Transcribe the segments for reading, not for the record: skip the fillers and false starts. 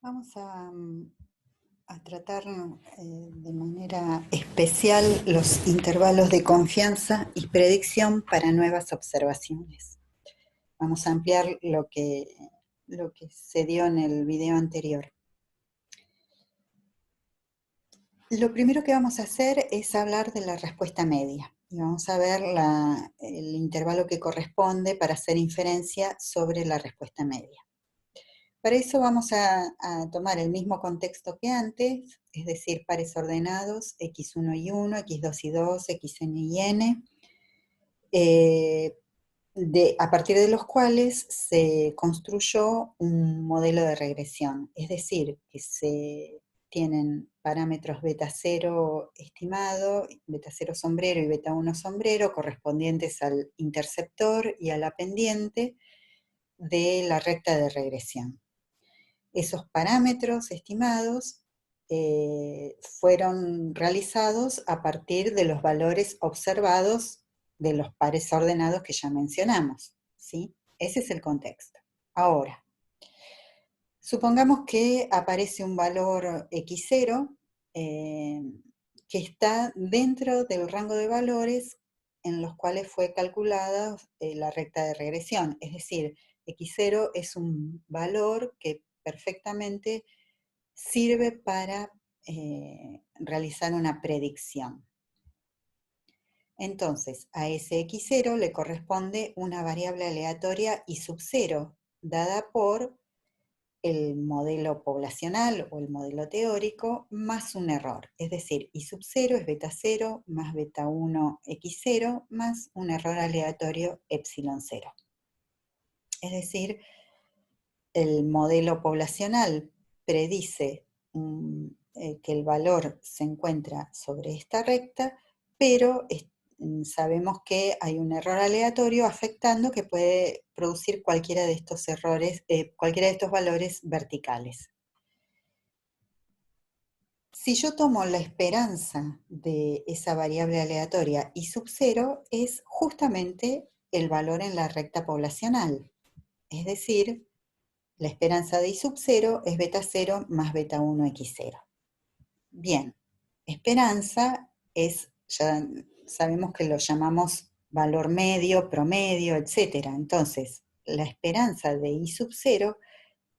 Vamos a tratar de manera especial los intervalos de confianza y predicción para nuevas observaciones. Vamos a ampliar lo que se dio en el video anterior. Lo primero que vamos a hacer es hablar de la respuesta media. Y vamos a ver el intervalo que corresponde para hacer inferencia sobre la respuesta media. Para eso vamos a tomar el mismo contexto que antes, es decir, pares ordenados, x1 y 1, x2 y 2, xn y n, a partir de los cuales se construyó un modelo de regresión, es decir, que se tienen parámetros beta 0 estimado, beta 0 sombrero y beta 1 sombrero, correspondientes al interceptor y a la pendiente de la recta de regresión. Esos parámetros estimados fueron realizados a partir de los valores observados de los pares ordenados que ya mencionamos, ¿sí? Ese es el contexto. Ahora, supongamos que aparece un valor x0 que está dentro del rango de valores en los cuales fue calculada la recta de regresión. Es decir, x0 es un valor que perfectamente sirve para realizar una predicción. Entonces, a ese x0 le corresponde una variable aleatoria y sub 0, dada por el modelo poblacional o el modelo teórico más un error. Es decir, y sub 0 es beta 0 más beta 1 x0 más un error aleatorio epsilon 0. Es decir, el modelo poblacional predice que el valor se encuentra sobre esta recta, pero sabemos que hay un error aleatorio afectando que puede producir cualquiera de estos errores, cualquiera de estos valores verticales. Si yo tomo la esperanza de esa variable aleatoria y sub 0, es justamente el valor en la recta poblacional, es decir, la esperanza de I sub 0 es beta 0 más beta 1 x0. Bien, esperanza es, ya sabemos que lo llamamos valor medio, promedio, etc. Entonces, la esperanza de I sub 0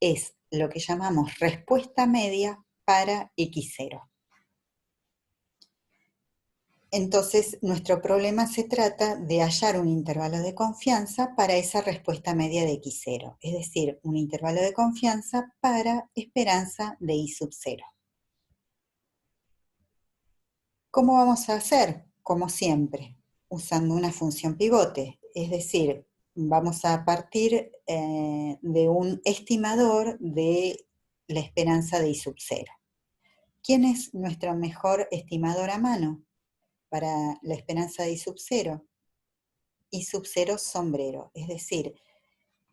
es lo que llamamos respuesta media para x0. Entonces, nuestro problema se trata de hallar un intervalo de confianza para esa respuesta media de x0, es decir, un intervalo de confianza para esperanza de I sub 0. ¿Cómo vamos a hacer? Como siempre, usando una función pivote, es decir, vamos a partir de un estimador de la esperanza de I sub 0. ¿Quién es nuestro mejor estimador a mano para la esperanza de I sub 0? I sub 0 sombrero, es decir,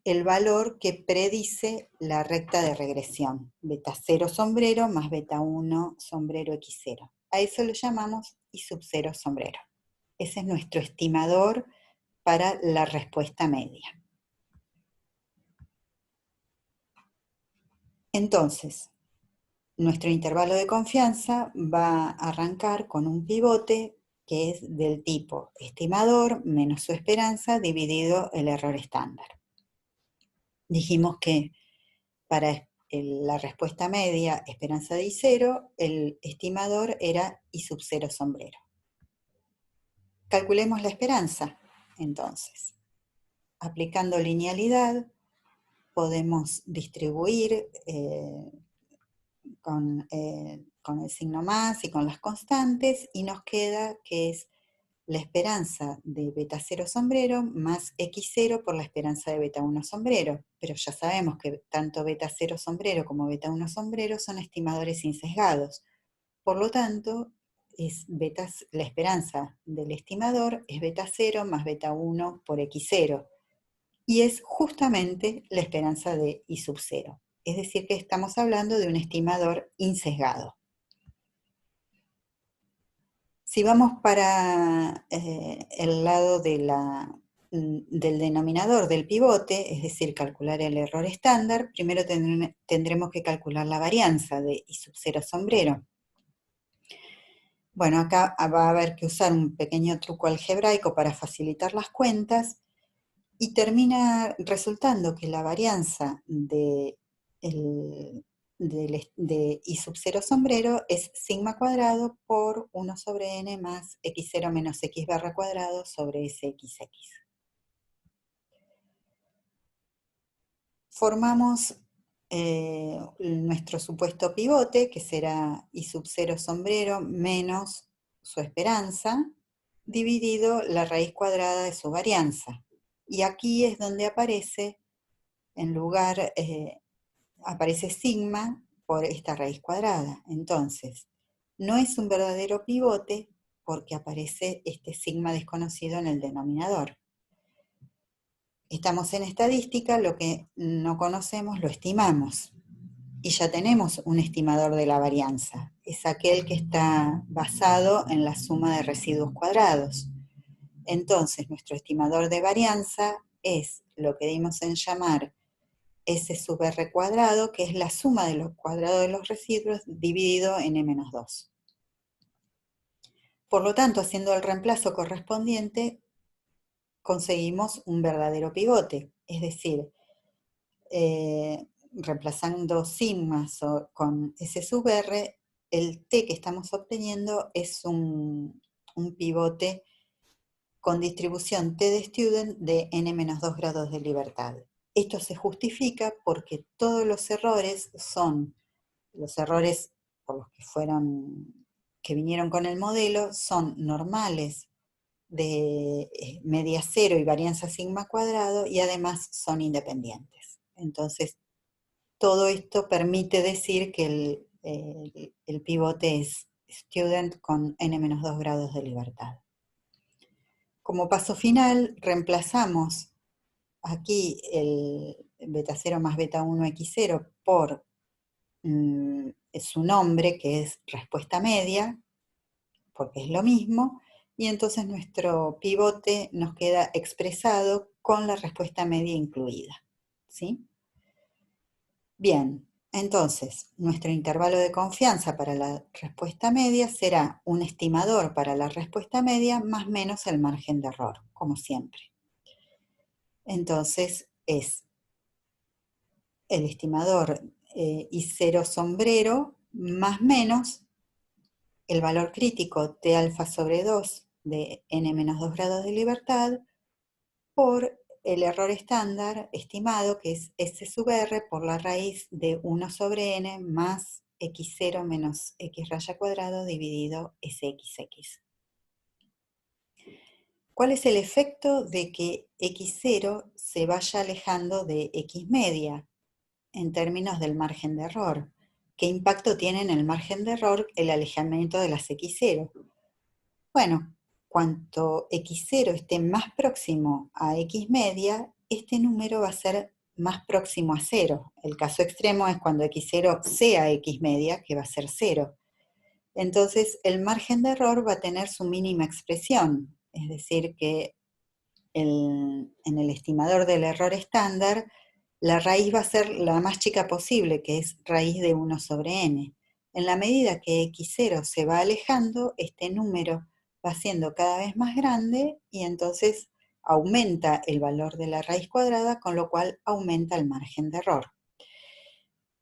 el valor que predice la recta de regresión, beta 0 sombrero más beta 1 sombrero x0. A eso lo llamamos I sub 0 sombrero. Ese es nuestro estimador para la respuesta media. Entonces, nuestro intervalo de confianza va a arrancar con un pivote que es del tipo estimador menos su esperanza dividido el error estándar. Dijimos que para la respuesta media, esperanza de I0, el estimador era I sub 0 sombrero. Calculemos la esperanza, entonces. Aplicando linealidad, podemos distribuir con el signo más y con las constantes, y nos queda que es la esperanza de beta 0 sombrero más x0 por la esperanza de beta 1 sombrero. Pero ya sabemos que tanto beta 0 sombrero como beta 1 sombrero son estimadores insesgados. Por lo tanto, la esperanza del estimador es beta 0 más beta 1 por x0. Y es justamente la esperanza de I sub 0. Es decir, que estamos hablando de un estimador insesgado. Si vamos para el lado de la del denominador del pivote, es decir, calcular el error estándar, primero tendremos que calcular la varianza de I sub 0 sombrero. Bueno, acá va a haber que usar un pequeño truco algebraico para facilitar las cuentas y termina resultando que la varianza de I sub 0 sombrero es sigma cuadrado por 1 sobre n más x0 menos x barra cuadrado sobre sxx. Formamos nuestro supuesto pivote, que será I sub 0 sombrero menos su esperanza, dividido la raíz cuadrada de su varianza. Y aquí es donde aparece, en lugar, aparece sigma por esta raíz cuadrada. Entonces, no es un verdadero pivote porque aparece este sigma desconocido en el denominador. Estamos en estadística, lo que no conocemos lo estimamos. Y ya tenemos un estimador de la varianza. Es aquel que está basado en la suma de residuos cuadrados. Entonces, nuestro estimador de varianza es lo que dimos en llamar S sub R cuadrado, que es la suma de los cuadrados de los residuos dividido en n-2. Por lo tanto, haciendo el reemplazo correspondiente, conseguimos un verdadero pivote, es decir, reemplazando sigma con S sub R, el T que estamos obteniendo es un pivote con distribución T de student de n-2 grados de libertad. Esto se justifica porque todos los errores son, los errores por los que vinieron con el modelo, son normales de media cero y varianza sigma cuadrado y además son independientes. Entonces, todo esto permite decir que el pivote es student con n-2 grados de libertad. Como paso final, reemplazamos aquí el beta 0 más beta 1 x0 por su nombre, que es respuesta media, porque es lo mismo, y entonces nuestro pivote nos queda expresado con la respuesta media incluida. ¿Sí? Bien, entonces nuestro intervalo de confianza para la respuesta media será un estimador para la respuesta media más menos el margen de error, como siempre. Entonces es el estimador I0 sombrero más menos el valor crítico T alfa sobre 2 de n-2 grados de libertad por el error estándar estimado, que es S sub R por la raíz de 1 sobre n más x0 menos x raya cuadrado dividido sxx. ¿Cuál es el efecto de que x0 se vaya alejando de x media en términos del margen de error? ¿Qué impacto tiene en el margen de error el alejamiento de las x0? Bueno, cuanto x0 esté más próximo a x media, este número va a ser más próximo a 0. El caso extremo es cuando x0 sea x media, que va a ser 0. Entonces, el margen de error va a tener su mínima expresión, es decir, que en el estimador del error estándar, la raíz va a ser la más chica posible, que es raíz de 1 sobre n. En la medida que x0 se va alejando, este número va siendo cada vez más grande y entonces aumenta el valor de la raíz cuadrada, con lo cual aumenta el margen de error.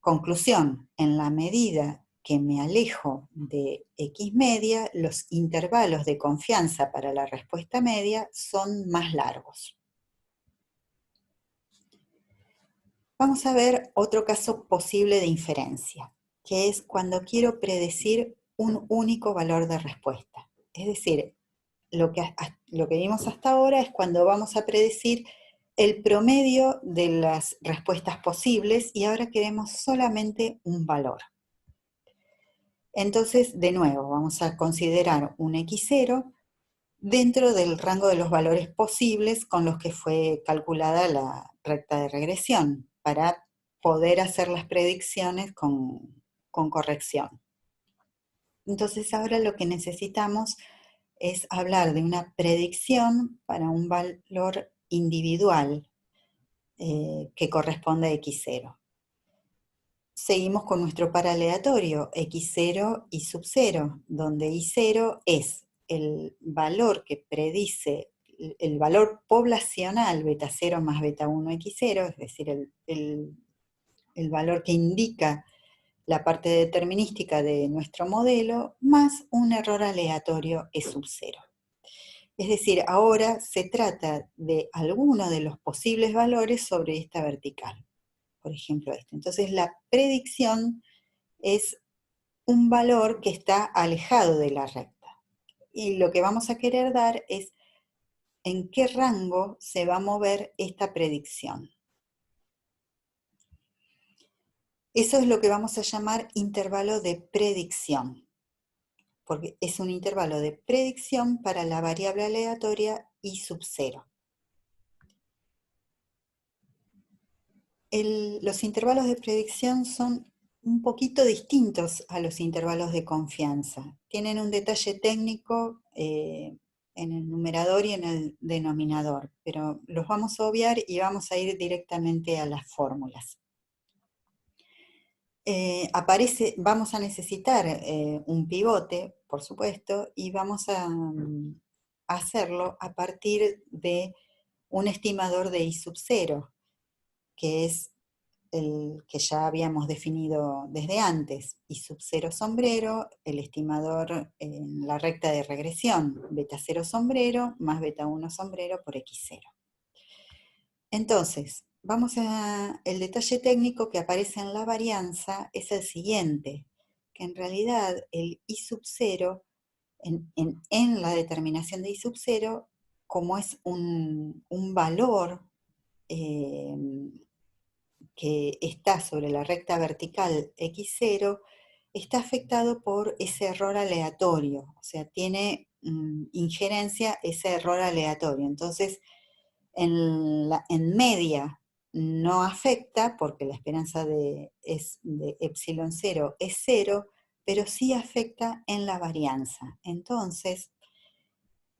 Conclusión, en la medida que me alejo de x media, los intervalos de confianza para la respuesta media son más largos. Vamos a ver otro caso posible de inferencia, que es cuando quiero predecir un único valor de respuesta. Es decir, lo que vimos hasta ahora es cuando vamos a predecir el promedio de las respuestas posibles y ahora queremos solamente un valor. Entonces, de nuevo, vamos a considerar un x0 dentro del rango de los valores posibles con los que fue calculada la recta de regresión, para poder hacer las predicciones con corrección. Entonces ahora lo que necesitamos es hablar de una predicción para un valor individual que corresponde a x0. Seguimos con nuestro par aleatorio, x0 y sub 0, donde y0 es el valor que predice, el valor poblacional beta 0 más beta 1 x0, es decir, el valor que indica la parte determinística de nuestro modelo, más un error aleatorio e sub 0. Es decir, ahora se trata de alguno de los posibles valores sobre esta vertical. Por ejemplo, este. Entonces, la predicción es un valor que está alejado de la recta. Y lo que vamos a querer dar es en qué rango se va a mover esta predicción. Eso es lo que vamos a llamar intervalo de predicción, porque es un intervalo de predicción para la variable aleatoria y sub 0. Los intervalos de predicción son un poquito distintos a los intervalos de confianza. Tienen un detalle técnico en el numerador y en el denominador, pero los vamos a obviar y vamos a ir directamente a las fórmulas. Vamos a necesitar un pivote, por supuesto, y vamos a hacerlo a partir de un estimador de I sub 0, que es el que ya habíamos definido desde antes, I sub 0 sombrero, el estimador en la recta de regresión, beta 0 sombrero más beta 1 sombrero por x0. Entonces, el detalle técnico que aparece en la varianza es el siguiente, que en realidad el I sub 0, en la determinación de I sub 0, como es un valor que está sobre la recta vertical x0, está afectado por ese error aleatorio, o sea, tiene injerencia ese error aleatorio. Entonces, en media no afecta, porque la esperanza de epsilon 0 es 0, pero sí afecta en la varianza. Entonces,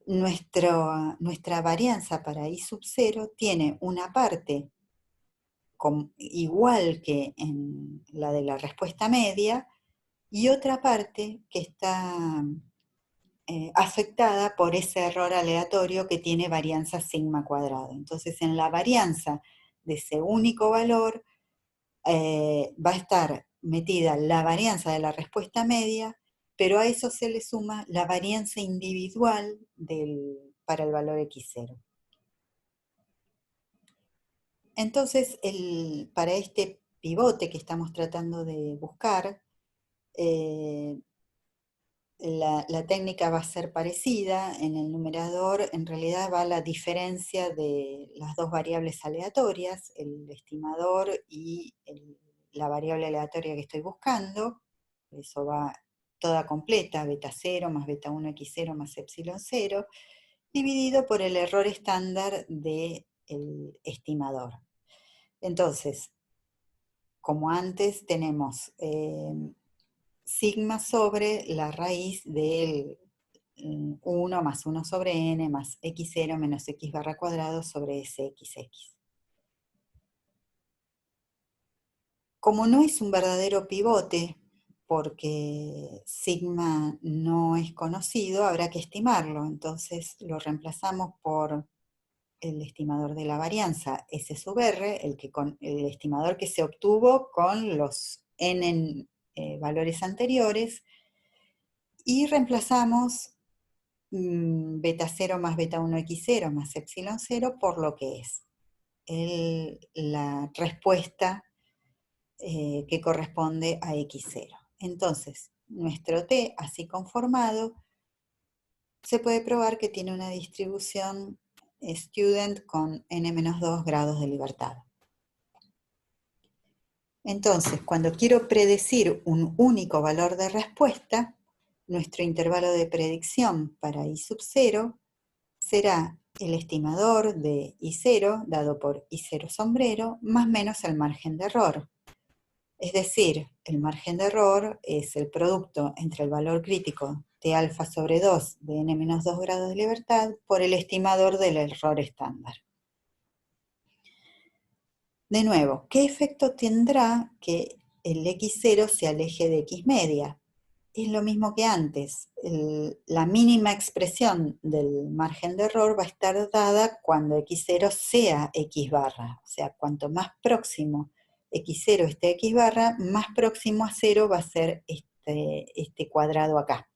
nuestra varianza para I sub 0 tiene una parte igual que en la de la respuesta media, y otra parte que está afectada por ese error aleatorio que tiene varianza sigma cuadrado. Entonces, en la varianza de ese único valor va a estar metida la varianza de la respuesta media, pero a eso se le suma la varianza individual para el valor x0. Entonces, para este pivote que estamos tratando de buscar, la técnica va a ser parecida. En el numerador, en realidad, va la diferencia de las dos variables aleatorias, el estimador y la variable aleatoria que estoy buscando. Eso va toda completa, beta 0 más beta 1 x0 más epsilon 0, dividido por el error estándar del estimador. Entonces, como antes, tenemos sigma sobre la raíz del 1 más 1 sobre n más x0 menos x barra cuadrado sobre sxx. Como no es un verdadero pivote, porque sigma no es conocido, habrá que estimarlo. Entonces lo reemplazamos por el estimador de la varianza, S sub R, el estimador que se obtuvo con los n valores anteriores, y reemplazamos beta 0 más beta 1 x0 más epsilon 0 por lo que es la respuesta que corresponde a x0. Entonces, nuestro t así conformado se puede probar que tiene una distribución student con n-2 grados de libertad. Entonces, cuando quiero predecir un único valor de respuesta, nuestro intervalo de predicción para I sub 0 será el estimador de I0 dado por I0 sombrero más menos el margen de error. Es decir, el margen de error es el producto entre el valor crítico de alfa sobre 2 de n-2 grados de libertad por el estimador del error estándar. De nuevo, ¿qué efecto tendrá que el x0 se aleje de x media? Es lo mismo que antes. La mínima expresión del margen de error va a estar dada cuando x0 sea x barra. O sea, cuanto más próximo x0 esté a x barra, más próximo a 0 va a ser este cuadrado acá.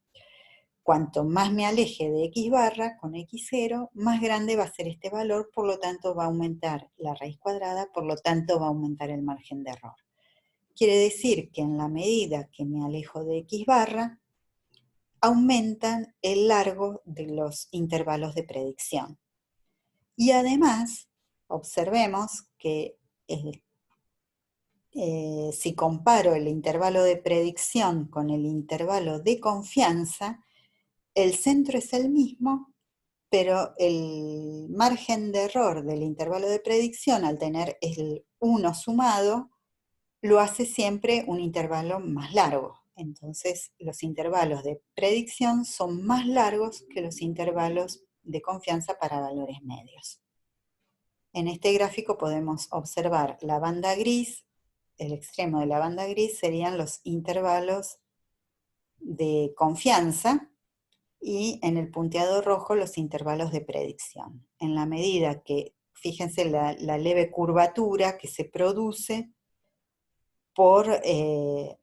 Cuanto más me aleje de x barra con x0, más grande va a ser este valor, por lo tanto va a aumentar la raíz cuadrada, por lo tanto va a aumentar el margen de error. Quiere decir que en la medida que me alejo de x barra, aumentan el largo de los intervalos de predicción. Y además, observemos que si comparo el intervalo de predicción con el intervalo de confianza, el centro es el mismo, pero el margen de error del intervalo de predicción, al tener el 1 sumado, lo hace siempre un intervalo más largo. Entonces, los intervalos de predicción son más largos que los intervalos de confianza para valores medios. En este gráfico podemos observar la banda gris, el extremo de la banda gris serían los intervalos de confianza, y en el punteado rojo los intervalos de predicción. En la medida que, fíjense la leve curvatura que se produce por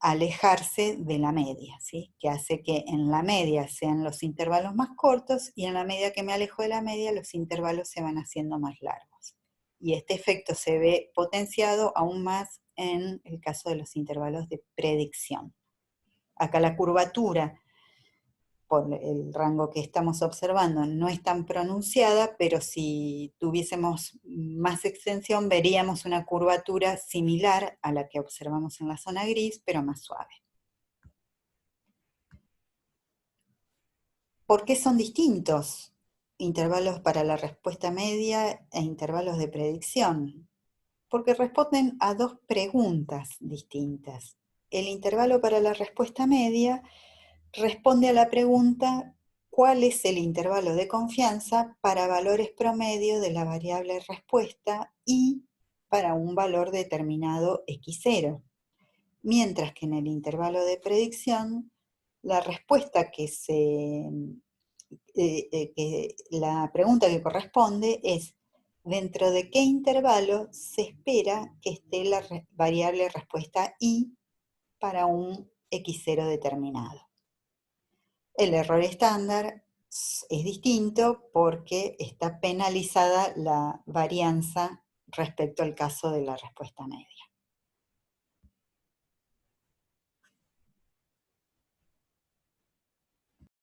alejarse de la media, ¿sí? Que hace que en la media sean los intervalos más cortos y en la medida que me alejo de la media los intervalos se van haciendo más largos. Y este efecto se ve potenciado aún más en el caso de los intervalos de predicción. Acá la curvatura por el rango que estamos observando no es tan pronunciada, pero si tuviésemos más extensión veríamos una curvatura similar a la que observamos en la zona gris, pero más suave. ¿Por qué son distintos intervalos para la respuesta media e intervalos de predicción? Porque responden a dos preguntas distintas. El intervalo para la respuesta media responde a la pregunta ¿cuál es el intervalo de confianza para valores promedio de la variable respuesta y para un valor determinado x0? Mientras que en el intervalo de predicción, la respuesta la pregunta que corresponde es ¿dentro de qué intervalo se espera que esté la variable respuesta y para un x0 determinado? El error estándar es distinto porque está penalizada la varianza respecto al caso de la respuesta media.